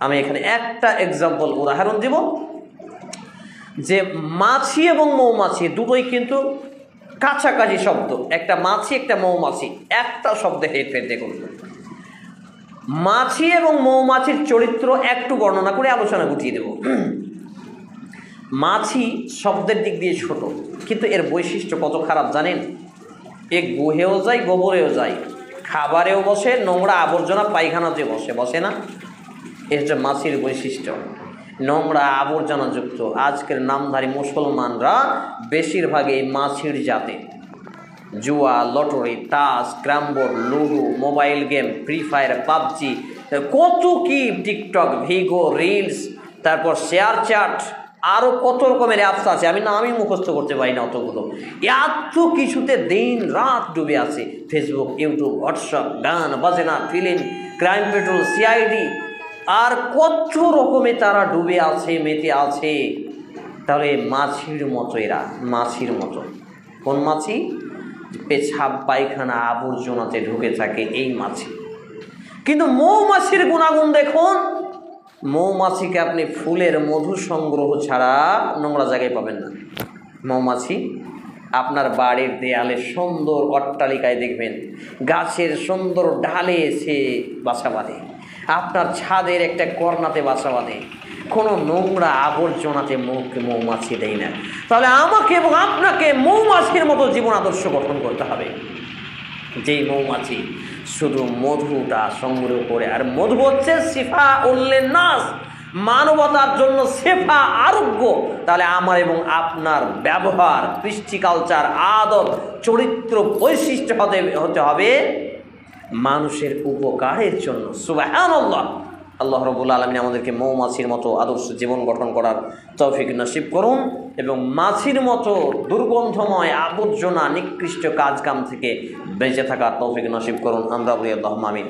আমি এখানে একটা এক্সাম্পল উদাহরণ দিব যে মাছি এবং মৌমাছি দুটোই কিন্তু কাছাকাছি শব্দ, একটা মাছি একটা মৌমাছি, একটা শব্দে হেরফের। দেখুন, মাছি এবং মৌমাছির চরিত্র একটু বর্ণনা করে আলোচনা গুটিয়ে দেব। মাছি শব্দের দিক দিয়ে ছোট, কিন্তু এর বৈশিষ্ট্য কত খারাপ জানেন? এ গুহেও যায়, গোবরেও যায়, খাবারেও বসে, নোংরা আবর্জনা পায়খানাতে বসে না? এ হচ্ছে মাছির বৈশিষ্ট্য, নোংরা আবর্জনাযুক্ত। আজকের নামধারী মুসলমানরা বেশিরভাগ এই মাছির জাতে। জুয়া, লটারি, তাস, ক্রাম্বর, ludo, mobile game, free fire, PUBG, কত কি, টিকটক, ভিগো, রিলস, তারপর শেয়ার চ্যাট, আরও কত রকমের অ্যাপস আছে, আমি মুখস্থ করতে পারি না অতগুলো। এত কিছুতে দিন রাত ডুবে আছে। ফেসবুক, ইউটিউব, হোয়াটসঅ্যাপ, গান বাজনা, ফিল্ম, ক্রাইম পেট্রোল, সিআইডি, আর কত রকমে তারা ডুবে আছে, মেতে আছে। তাহলে মাছির মতো এরা, মাছির মতো। কোন মাছি? পেছাব পায়খানা আবর্জনাতে ঢুকে থাকে এই মাছি। কিন্তু মৌমাছির গুণাগুণ দেখুন, মৌমাছিকে আপনি ফুলের মধু সংগ্রহ ছাড়া নোংরা জায়গায় পাবেন না। মৌমাছি আপনার বাড়ির দেয়ালে সুন্দর অট্টালিকায় দেখবেন, গাছের সুন্দর ডালে এসে বাসা বাঁধে, আপনার ছাদের একটা কর্নাতে বাসা বাঁধে, কোনো নোংরা আবর্জনাতে মুখকে মৌমাছি দেয় না। তাহলে আমাকে এবং আপনাকে মৌমাছির মতো জীবন আদর্শ গঠন করতে হবে, যেই মৌমাছি শুধু মধুটা সংগ্রহ করে। আর মধু হচ্ছে শিফা উল্লেন নাস, মানবতার জন্য শেফা, আরোগ্য। তাহলে আমার এবং আপনার ব্যবহার, কৃষ্টি, কালচার, আদব, চরিত্র, বৈশিষ্ট্য হতে হবে মানুষের উপকারের জন্য। সুবহানাল্লাহ। আল্লাহ রাব্বুল আলামিন আমাদেরকে মৌমাছির মতো আদর্শ জীবন গঠন করার তৌফিক নসিব করুন এবং মাছির মতো দুর্গন্ধময় আবর্জনা নিকৃষ্ট কাজকাম থেকে বেঁচে থাকার তৌফিক নসিব করুন। আমরা বলি আল্লাহুম্মা আমিন।